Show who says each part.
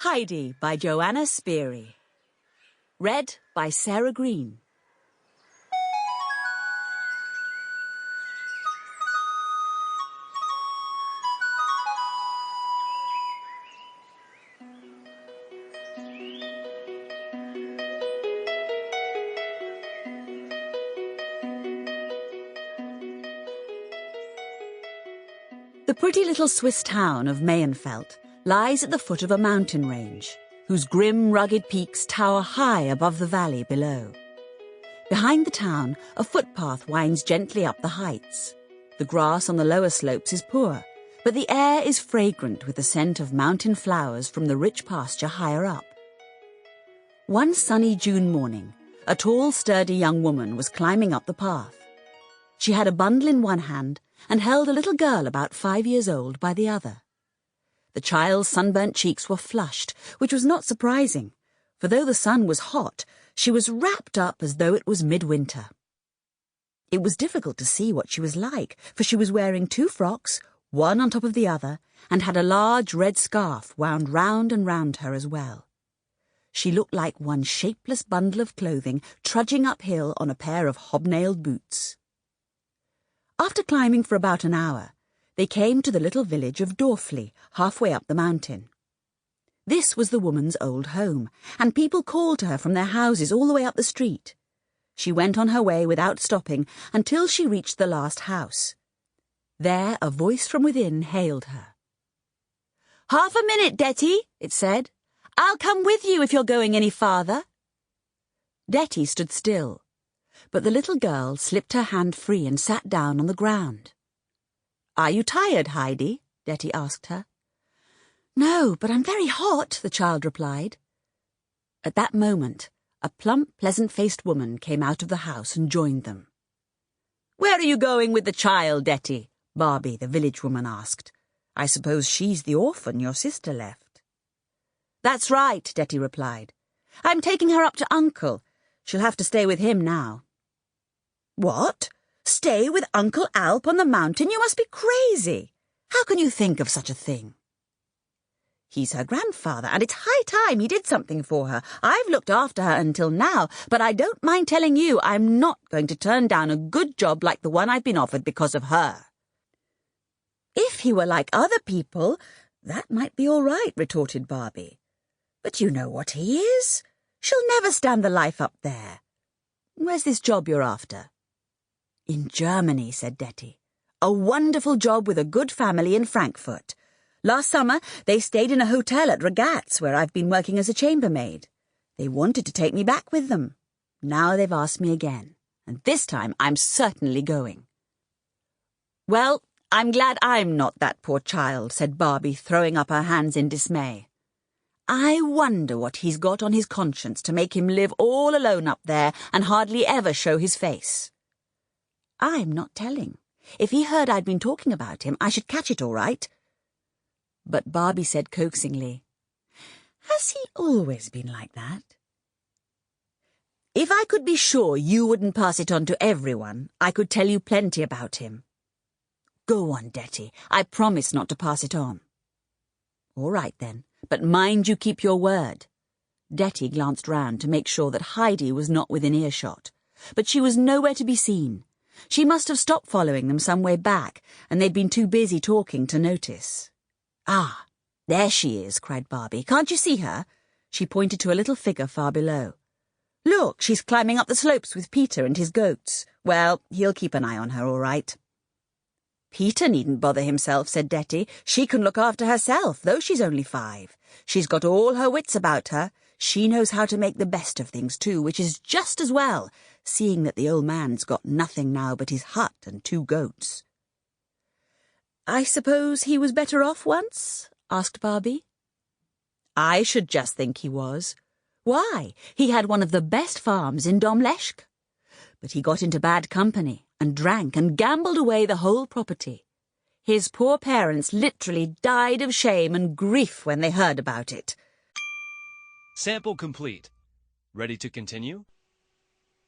Speaker 1: Heidi by Johanna Spyri. Read by Sarah Greene. The pretty little Swiss town of Mayenfeld lies at the foot of a mountain range, whose grim, rugged peaks tower high above the valley below. Behind the town, a footpath winds gently up the heights. The grass on the lower slopes is poor, but the air is fragrant with the scent of mountain flowers from the rich pasture higher up. One sunny June morning, a tall, sturdy young woman was climbing up the path. She had a bundle in one hand and held a little girl about 5 years old by the other. The child's sunburnt cheeks were flushed, which was not surprising, for though the sun was hot, she was wrapped up as though it was midwinter. It was difficult to see what she was like, for she was wearing 2 frocks, one on top of the other, and had a large red scarf wound round and round her as well. She looked like one shapeless bundle of clothing trudging uphill on a pair of hobnailed boots. After climbing for about an hour, they came to the little village of Dorfli, halfway up the mountain. This was the woman's old home, and people called to her from their houses all the way up the street. She went on her way without stopping until she reached the last house. There a voice from within hailed her. "Half a minute, Detty," it said. "I'll come with you if you're going any farther." Detty stood still, but the little girl slipped her hand free and sat down on the ground. "Are you tired, Heidi?" Detty asked her. "No, but I'm very hot," the child replied. At that moment, a plump, pleasant-faced woman came out of the house and joined them. "Where are you going with the child, Detty?" Barbie, the village woman, asked. "I suppose she's the orphan your sister left." "That's right," Detty replied. "I'm taking her up to Uncle. She'll have to stay with him now." "What? Stay with Uncle Alp on the mountain? You must be crazy. How can you think of such a thing?" "He's her grandfather, and it's high time he did something for her. I've looked after her until now, but I don't mind telling you I'm not going to turn down a good job like the one I've been offered because of her." "If he were like other people, that might be all right," retorted Barbie. "But you know what he is. She'll never stand the life up there. Where's this job you're after?" "In Germany," said Detty. "A wonderful job with a good family in Frankfurt. Last summer, they stayed in a hotel at Regatz, where I've been working as a chambermaid. They wanted to take me back with them. Now they've asked me again, and this time I'm certainly going." "Well, I'm glad I'm not that poor child," said Barbie, throwing up her hands in dismay. "I wonder what he's got on his conscience to make him live all alone up there and hardly ever show his face." "I'm not telling. If he heard I'd been talking about him, I should catch it all right." But Barbie said coaxingly, "Has he always been like that?" "If I could be sure you wouldn't pass it on to everyone, I could tell you plenty about him." "Go on, Detty. I promise not to pass it on." "All right, then, but mind you keep your word." Detty glanced round to make sure that Heidi was not within earshot, but she was nowhere to be seen. She must have stopped following them some way back, and they'd been too busy talking to notice. "Ah, there she is," cried Barbie. "Can't you see her?" She pointed to a little figure far below. "Look, she's climbing up the slopes with Peter and his goats. Well, he'll keep an eye on her, all right." "Peter needn't bother himself," said Detty. "She can look after herself, though she's only 5. She's got all her wits about her. She knows how to make the best of things, too, which is just as well, seeing that the old man's got nothing now but his hut and 2 goats. "I suppose he was better off once?" asked Barbie. "I should just think he was. Why, he had one of the best farms in Domleschg. But he got into bad company and drank and gambled away the whole property. His poor parents literally died of shame and grief when they heard about it."
Speaker 2: Sample complete. Ready to continue?